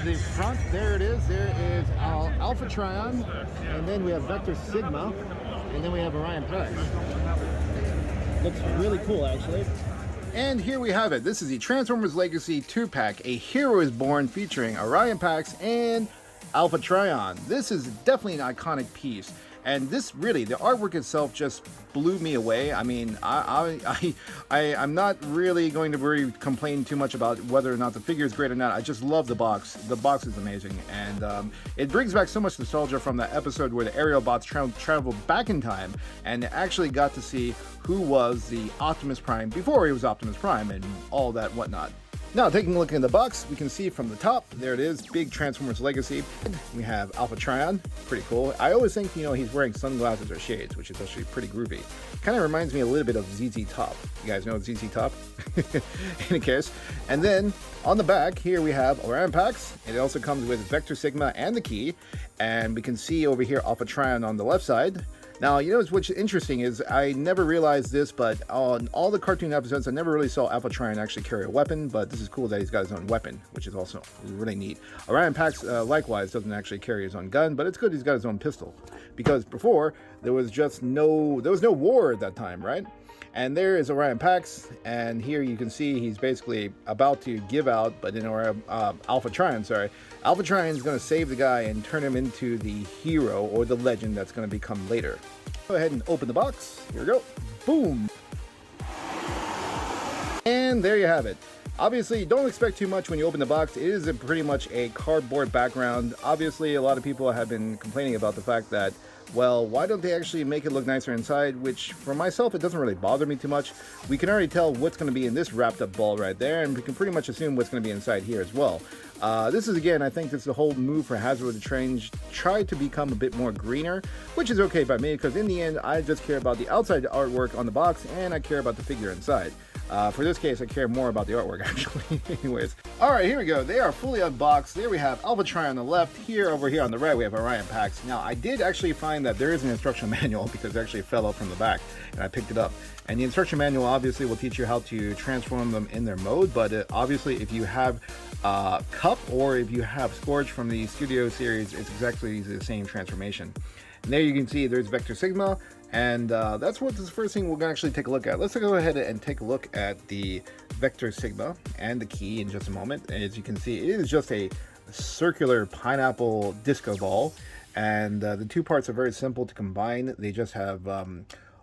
the front, there it is. There is Alpha Trion, and then we have Vector Sigma, and then we have Orion Pax. Looks really cool, actually. And here we have it. This is the Transformers Legacy 2-pack, A Hero is Born, featuring Orion Pax and Alpha Trion. This is definitely an iconic piece. And this really, the artwork itself just blew me away. I mean, I'm not really going to really complain too much about whether or not the figure is great or not. I just love the box. The box is amazing. And it brings back so much nostalgia from that episode where the aerial bots traveled back in time and actually got to see who was the Optimus Prime before he was Optimus Prime and all that whatnot. Now, taking a look in the box, we can see from the top, there it is, big Transformers Legacy. We have Alpha Trion, pretty cool. I always think, you know, he's wearing sunglasses or shades, which is actually pretty groovy. Kind of reminds me a little bit of ZZ Top. You guys know ZZ Top? In any case. And then, on the back, here we have Orion Pax. It also comes with Vector Sigma and the key. And we can see over here Alpha Trion on the left side. Now, you know what's interesting is I never realized this, but on all the cartoon episodes, I never really saw Alpha Trion actually carry a weapon, but this is cool that he's got his own weapon, which is also really neat. Orion Pax, likewise, doesn't actually carry his own gun, but it's good he's got his own pistol, because before, there was no war at that time, right? And there is Orion Pax, and here you can see he's basically about to give out, but in Alpha Trion, Alpha Trion is going to save the guy and turn him into the hero or the legend that's going to become later. Go ahead and open the box. Here we go. Boom. And there you have it. Obviously, don't expect too much when you open the box. It is pretty much a cardboard background. Obviously, a lot of people have been complaining about the fact that, well, why don't they actually make it look nicer inside? Which, for myself, it doesn't really bother me too much. We can already tell what's going to be in this wrapped up ball right there, and we can pretty much assume what's going to be inside here as well. This is, again, I think this is the whole move for Hasbro to try to become a bit more greener, which is okay by me, because in the end, I just care about the outside artwork on the box, and I care about the figure inside. For this case, I care more about the artwork, actually. Anyways. Alright, here we go. They are fully unboxed. There we have Alpha Trion on the left. Over here on the right, we have Orion Pax. Now, I did actually find that there is an instruction manual, because it actually fell out from the back, and I picked it up. And the instruction manual obviously will teach you how to transform them in their mode, but obviously if you have Cup or if you have Scourge from the Studio series, it's exactly the same transformation. And there you can see there's Vector Sigma, and that's what this first thing we're going to actually take a look at. Let's go ahead and take a look at the Vector Sigma and the key in just a moment. As you can see, it is just a circular pineapple disco ball, and the two parts are very simple to combine. They just have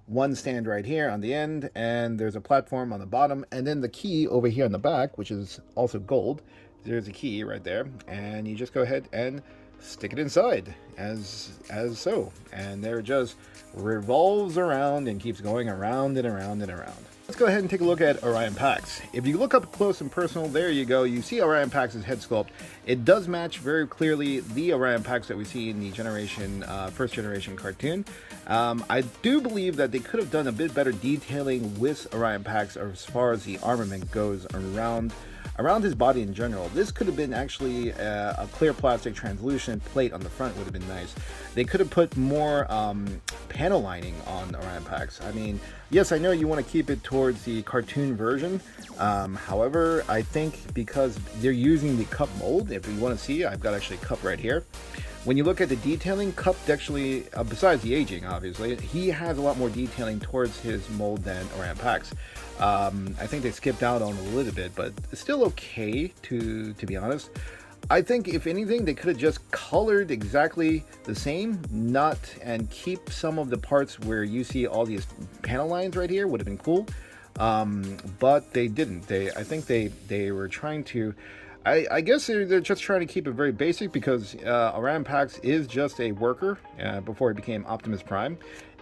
one stand right here on the end, and there's a platform on the bottom, and then the key over here on the back, which is also gold. There's a key right there, and you just go ahead and stick it inside as so, and there it just revolves around and keeps going around and around and around. Let's go ahead and take a look at Orion Pax. If you look up close and personal, there you go. You see Orion Pax's head sculpt. It does match very clearly the Orion Pax that we see in the first generation cartoon. I do believe that they could have done a bit better detailing with Orion Pax as far as the armament goes around his body in general. This could have been actually a clear plastic translucent plate on the front would have been nice. They could have put more panel lining on Orion Pax. I mean, yes, I know you want to keep it towards the cartoon version. However, I think because they're using the Cup mold, if you want to see, I've got actually Cup right here. When you look at the detailing, Cup actually, besides the aging, obviously, he has a lot more detailing towards his mold than Orion Pax. I think they skipped out on a little bit, but it's still okay to be honest. I think if anything, they could have just colored exactly the same, and keep some of the parts where you see all these panel lines right here would have been cool. But they didn't. I think they were trying to. I guess they're just trying to keep it very basic, because Orion Pax is just a worker before he became Optimus Prime.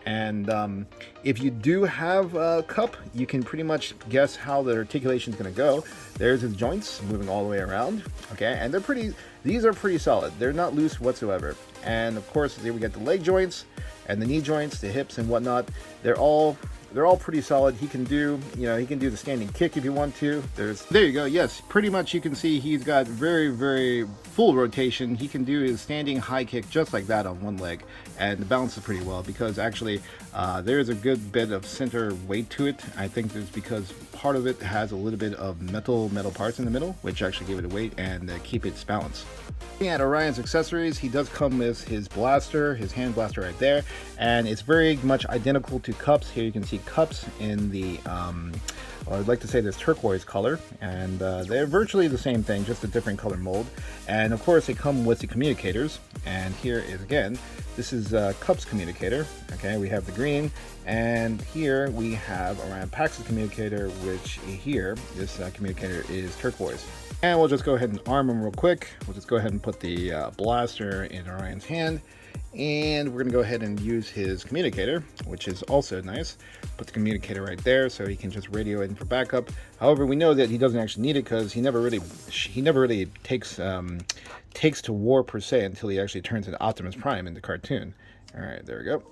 And if you do have a Cup, you can pretty much guess how the articulation is going to go. There's his joints moving all the way around. Okay, and these are pretty solid. They're not loose whatsoever. And of course, there we get the leg joints and the knee joints, the hips and whatnot. They're all they're all pretty solid. He can do, he can do the standing kick if you want to. There you go. Yes, pretty much you can see he's got very, very full rotation. He can do his standing high kick just like that on one leg, and balances pretty well because actually there is a good bit of center weight to it. I think it's because part of it has a little bit of metal parts in the middle, which actually give it a weight and keep its balance. Looking at Orion's accessories, he does come with his blaster, his hand blaster right there, and it's very much identical to Cups. Here you can see Cups in the, I'd like to say this turquoise color, and they're virtually the same thing, just a different color mold. And of course they come with the communicators, and here is again, this is Cups communicator. Okay, we have the green, and here we have Orion Pax's communicator, which here, this communicator is turquoise. And we'll just go ahead and arm him real quick. We'll just go ahead and put the blaster in Orion's hand. And we're going to go ahead and use his communicator, which is also nice. Put the communicator right there so he can just radio in for backup. However, we know that he doesn't actually need it because he never really takes to war per se until he actually turns into Optimus Prime in the cartoon. All right, there we go.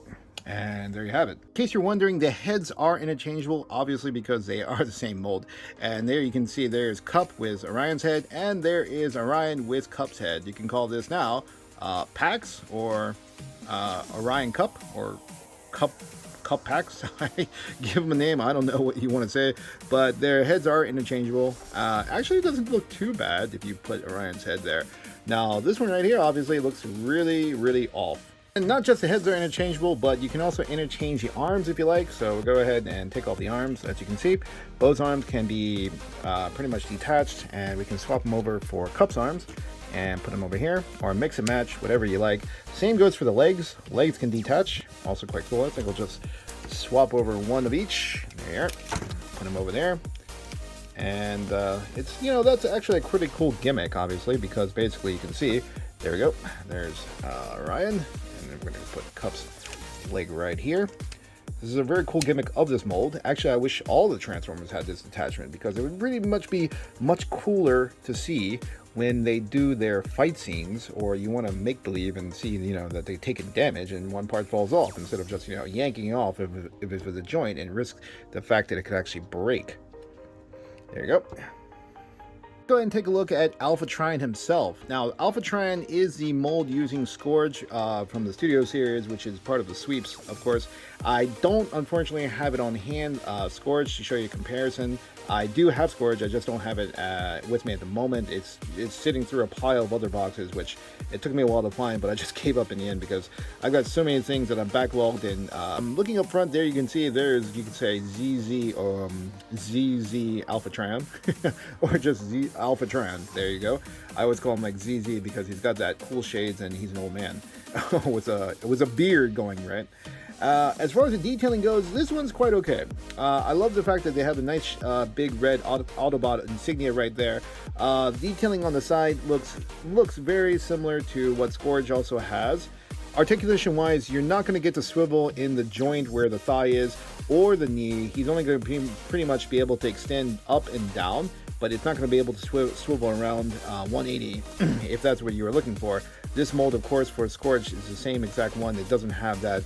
And there you have it. In case you're wondering, the heads are interchangeable, obviously because they are the same mold. And there you can see there's Cup with Orion's head, and there is Orion with Cup's head. You can call this now Pax, or Orion Cup, or Cup Pax. Give them a name. I don't know what you want to say, but their heads are interchangeable. Actually, it doesn't look too bad if you put Orion's head there. Now, this one right here obviously looks really, really off. And not just the heads are interchangeable, but you can also interchange the arms if you like. So we'll go ahead and take off the arms. As you can see, both arms can be pretty much detached, and we can swap them over for Cup's arms and put them over here, or mix and match, whatever you like. Same goes for the legs. Legs can detach, also quite cool. I think we'll just swap over one of each. There, put them over there. And it's, that's actually a pretty cool gimmick, obviously, because basically you can see, there we go, there's Orion. And we're going to put Cup's leg right here. This is a very cool gimmick of this mold. Actually, I wish all the Transformers had this attachment because it would pretty much be much cooler to see when they do their fight scenes, or you want to make believe and see, that they take damage and one part falls off instead of just, yanking it off if it's with a joint and risk the fact that it could actually break. There you go. Go ahead and take a look at Alpha Trion himself. Now, Alpha Trion is the mold using Scourge from the Studio series, which is part of the sweeps, of course. I don't, unfortunately, have it on hand, Scourge, to show you a comparison. I do have Scourge, I just don't have it with me at the moment. It's sitting through a pile of other boxes, which it took me a while to find, but I just gave up in the end because I've got so many things that I'm backlogged in. Looking up front there, you can see there's, you could say ZZ or ZZ Alpha Trion, or just Z Alpha Trion. There you go. I always call him like ZZ because he's got that cool shades and he's an old man with a beard going, right? As far as the detailing goes, this one's quite okay. I love the fact that they have a nice big red Autobot insignia right there. Detailing on the side looks very similar to what Scourge also has. Articulation wise, you're not going to get the swivel in the joint where the thigh is or the knee. He's only going to pretty much be able to extend up and down, but it's not going to be able to swivel around 180 if that's what you were looking for. This mold, of course, for Scourge is the same exact one. It doesn't have that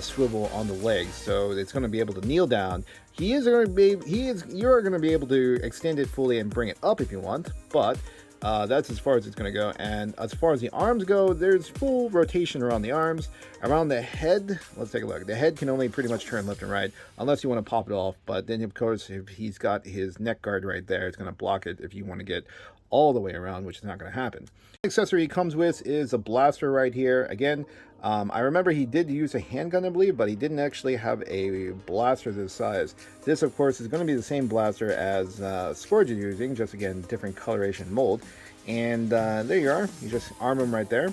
swivel on the legs, so it's going to be able to kneel down. You're going to be able to extend it fully and bring it up if you want, but that's as far as it's going to go. And as far as the arms go, there's full rotation around the arms. Around the head, let's take a look. The head can only pretty much turn left and right unless you want to pop it off, but then of course if he's got his neck guard right there, it's going to block it if you want to get all the way around, which is not going to happen. The accessory he comes with is a blaster right here. Again, I remember he did use a handgun, I believe, but he didn't actually have a blaster this size. This, of course, is going to be the same blaster as Scourge is using, just again, different coloration mold. And there you are. You just arm him right there.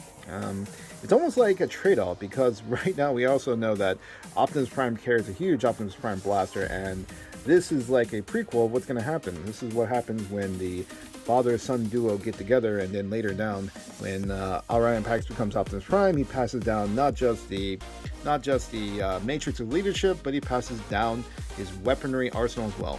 It's almost like a trade-off because right now we also know that Optimus Prime carries a huge Optimus Prime blaster, and this is like a prequel of what's going to happen. This is what happens when the father-son duo get together, and then later down when Orion Pax becomes Optimus Prime, he passes down not just the matrix of leadership, but he passes down his weaponry arsenal as well.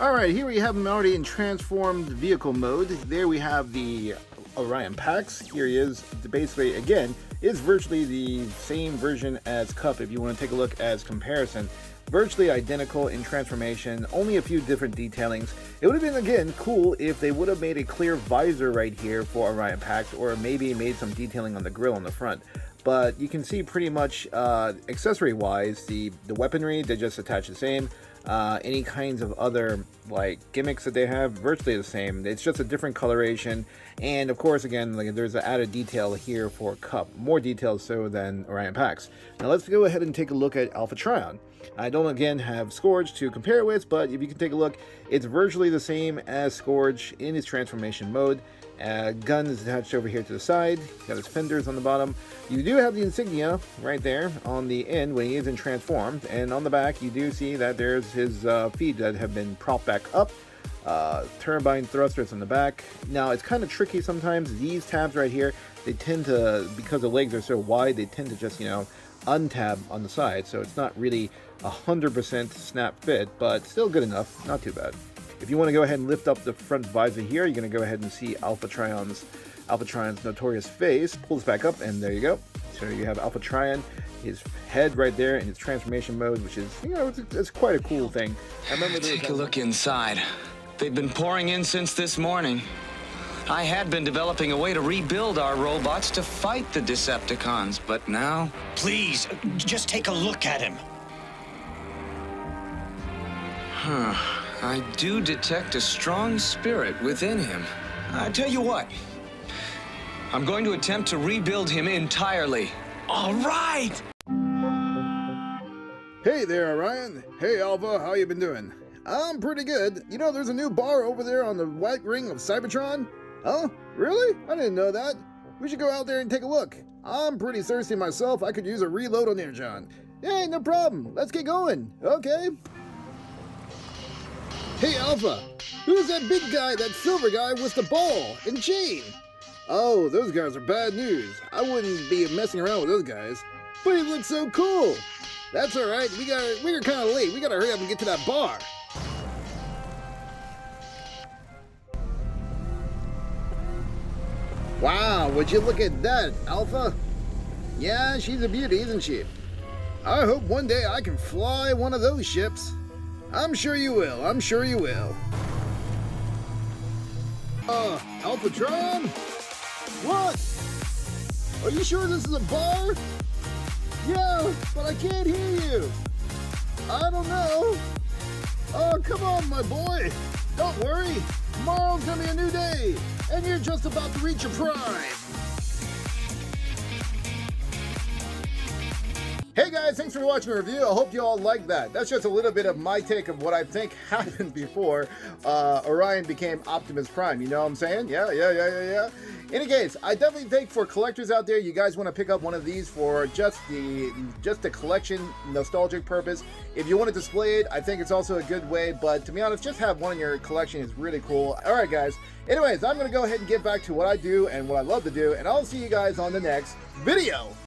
Alright, here we have him already in transformed vehicle mode. There we have the Orion Pax. Here he is. Basically, again, is virtually the same version as Cup if you want to take a look as comparison. virtually identical in transformation, only a few different detailings. It would have been, again, cool if they would have made a clear visor right here for Orion Pax, or maybe made some detailing on the grill on the front. But you can see pretty much accessory-wise, the weaponry, they just attach the same. Any kinds of other like gimmicks that they have, virtually the same. It's just a different coloration, and of course, again, like there's an added detail here for Cup, more details so than Orion Pax. Now let's go ahead and take a look at Alpha Trion. I don't again have Scourge to compare with, but if you can take a look, it's virtually the same as Scourge in its transformation mode. Gun is attached over here to the side. Got his fenders on the bottom. You do have the insignia right there on the end when he isn't transformed, and on the back you do see that there's his feet that have been propped back up. Turbine thrusters on the back. Now it's kind of tricky sometimes. These tabs right here, they tend to, because the legs are so wide, they tend to just, you know, untab on the side, so it's not really 100% snap fit, but still good enough, not too bad. If you want to go ahead and lift up the front visor here, you're going to go ahead and see Alpha Trion's notorious face. Pull this back up, and there you go. So you have Alpha Trion, his head right there in its transformation mode, which is, you know, it's quite a cool thing. I remember Take a look inside. They've been pouring in since this morning. I had been developing a way to rebuild our robots to fight the Decepticons, but now... Please, just take a look at him. I do detect a strong spirit within him. I tell you what, I'm going to attempt to rebuild him entirely. All right! Hey there, Orion. Hey, Alpha, how you been doing? I'm pretty good. You know, there's a new bar over there on the white ring of Cybertron. Oh, really? I didn't know that. We should go out there and take a look. I'm pretty thirsty myself. I could use a reload on there, John. Hey, no problem. Let's get going. Okay. Hey, Alpha. Who's that big guy, that silver guy with the ball and chain? Oh, those guys are bad news. I wouldn't be messing around with those guys. But he looks so cool. That's all right. We're kind of late. We gotta hurry up and get to that bar. Wow, would you look at that, Alpha? Yeah, she's a beauty, isn't she? I hope one day I can fly one of those ships. I'm sure you will, I'm sure you will. Alpha Trion? What? Are you sure this is a bar? Yeah, but I can't hear you. I don't know. Oh, come on, my boy. Don't worry. Tomorrow's gonna be a new day, and you're just about to reach your prime. Hey guys, thanks for watching the review. I hope you all liked that. That's just a little bit of my take of what I think happened before Orion became Optimus Prime. You know what I'm saying? Yeah. Any case, I definitely think for collectors out there, you guys want to pick up one of these for just the collection nostalgic purpose. If you want to display it, I think it's also a good way, but to be honest, just have one in your collection is really cool. Alright guys, anyways, I'm going to go ahead and get back to what I do and what I love to do, and I'll see you guys on the next video.